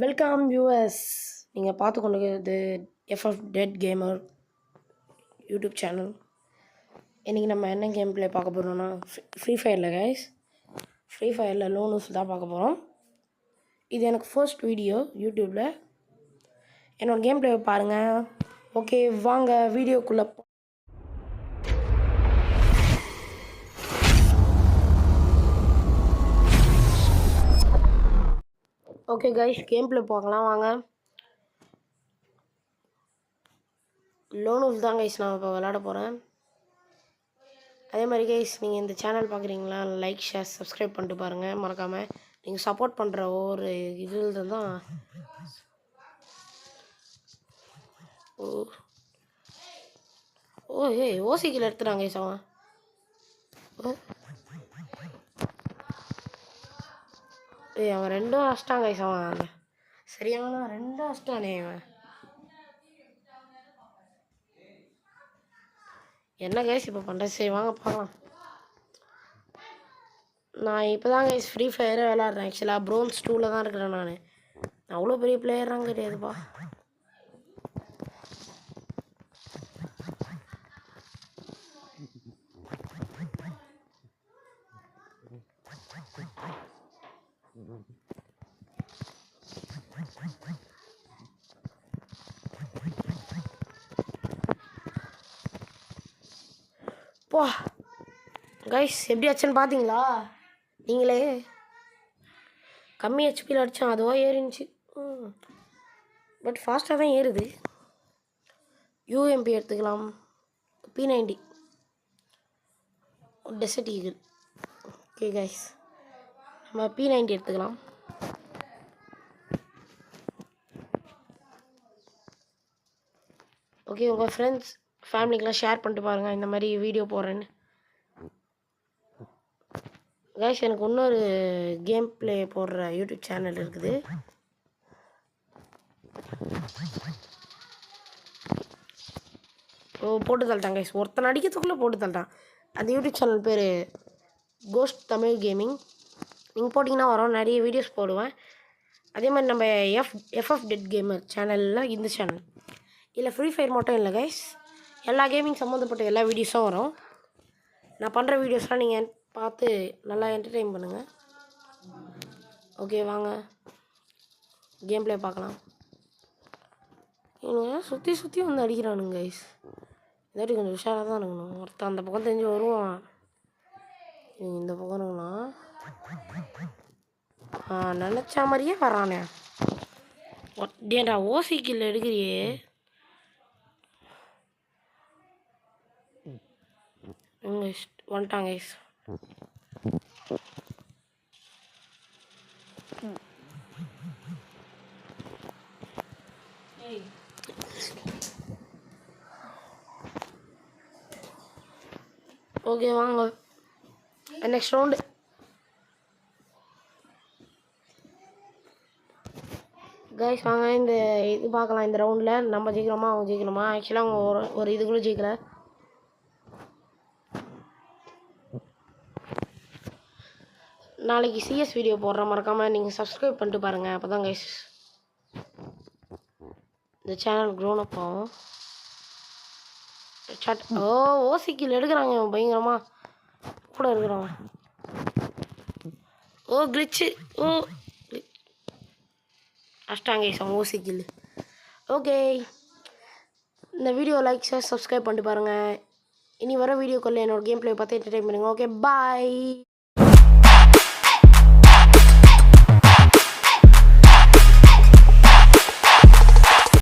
Welcome viewers. நீங்கள் பார்த்து கொண்டிருக்கிறது FF dead gamer YouTube channel. இன்றைக்கி நம்ம என்ன கேம் ப்ளே பார்க்க போகிறோம்னா ஃப்ரீ ஃபயரில் கைஸ். ஃப்ரீ ஃபயரில் லோனூஸ் தான் பார்க்க போகிறோம். இது எனக்கு ஃபர்ஸ்ட் வீடியோ யூடியூப்பில். என்னோடய கேம் ப்ளே பாருங்கள். ஓகே, வாங்க வீடியோக்குள்ளே. ஓகே கைஸ், கேம் ப்ளே பார்க்கலாம் வாங்க. லோனூஸ் தான் கைஸ் நான் இப்போ விளாட போகிறேன். அதே மாதிரி கைஸ், நீங்கள் இந்த சேனல் பார்க்குறீங்களா, லைக் ஷேர் சப்ஸ்கிரைப் பண்ணிட்டு பாருங்கள் மறக்காமல். நீங்கள் சப்போர்ட் பண்ணுற ஒவ்வொரு இதில் தான் ஓசிக்கில் எடுத்துட்டாங்க கைஸ் அவன். அவன் ரெண்டும் அஷ்டான் கைஸ். அவன் சரியான ரெண்டும் அஷ்டானே. அவன் என்ன கைஸ் இப்போ பண்ணுற? சரி வாங்க பார்க்கலாம். நான் இப்போ தான் கைஸ் ஃப்ரீ ஃபயரே விளாட்றேன். ஆக்சுவலாக ப்ரோன்ஸ் 2ல் தான் இருக்கிறேன். நான் அவ்வளோ பெரிய பிளேயராக கிடையாதுப்பா. போ கைஸ், எப்படி ஆச்சுன்னு பார்த்தீங்களா நீங்களே? கம்மி ஹெச்பியில் அடித்தான், அதுவாக ஏறிச்சு. பட் ஃபாஸ்ட்டாக தான் ஏறுது. யூஎம்பி எடுத்துக்கலாம். P90 dessert eagle. Okay guys, நம்ம P90 எடுத்துக்கலாம். ஓகே, உங்கள் ஃப்ரெண்ட்ஸ் ஃபேமிலிக்கெலாம் ஷேர் பண்ணிட்டு பாருங்கள் இந்த மாதிரி வீடியோ போடுறேன்னு. கைஸ், எனக்கு இன்னொரு கேம் ப்ளே போடுற யூடியூப் சேனல் இருக்குது. போட்டு தள்ளிட்டான் கைஸ். ஒருத்தன் அடிக்கிறதுக்குள்ளே போட்டு தள்ளிட்டான். அந்த யூடியூப் சேனல் பேர் கோஸ்ட் தமிழ் கேமிங். நீங்கள் போட்டிங்கன்னா வரும், நிறைய வீடியோஸ் போடுவேன். அதே மாதிரி நம்ம எஃப்எஃப் டெட் கேமர் சேனலில் இந்த சேனல் இல்லை ஃப்ரீ ஃபயர் மட்டும் இல்லை கைஸ், எல்லா கேமிங் சம்மந்தப்பட்ட எல்லா வீடியோஸும் வரும். நான் பண்ணுற வீடியோஸ்லாம் நீங்கள் பார்த்து நல்லா என்டர்டெயின் பண்ணுங்கள். ஓகே வாங்க கேம் ப்ளே பார்க்கலாம். இவங்க சுற்றி சுற்றி வந்து அடிக்கிறானுங்க கைஸ். இதாட்டி கொஞ்சம் உஷாராக தான் இருக்கணும். ஒருத்தன் அந்த பக்கம் தெரிஞ்சு வருவான். இந்த பக்கம் இருக்குண்ணா நினச்ச மாதிரியே வரானே. ஒட்டேண்டா ஓசிக்கில் எடுக்கிறியே. வந்துட்டாங்க கைஸ். ஓகே வாங்க நெக்ஸ்ட் ரவுண்டு. கைஸ் வாங்க இந்த இது பார்க்கலாம். இந்த ரவுண்டில் நம்ம ஜெயிக்கிறோமா அவங்க ஜெயிக்கணுமா? ஆக்சுவலாக அவங்க ஒரு இதுக்குள்ளே ஜெயிக்கல. நாளைக்கு சிஎஸ் வீடியோ போடுறேன், மறக்காமல் நீங்கள் சப்ஸ்கிரைப் பண்ணிட்டு பாருங்கள். அப்போ தான் கைஸ் இந்த சேனல் க்ரோன் அப் ஆகும். ஓசிக்கில் எடுக்கிறாங்க பயங்கரமாக கூட இருக்கிறாங்க. கிளிச்சு அஷ்டாங்க கைஸ் அவன் ஓசிக்கில். ஓகே, இந்த வீடியோ லைக் ஷேர் சப்ஸ்கிரைப் பண்ணிட்டு பாருங்கள். இனி வர வீடியோக்குள்ளே என்னோடய கேம் ப்ளே பார்த்து என்டர்டெயின் பண்ணுங்கள். Okay bye.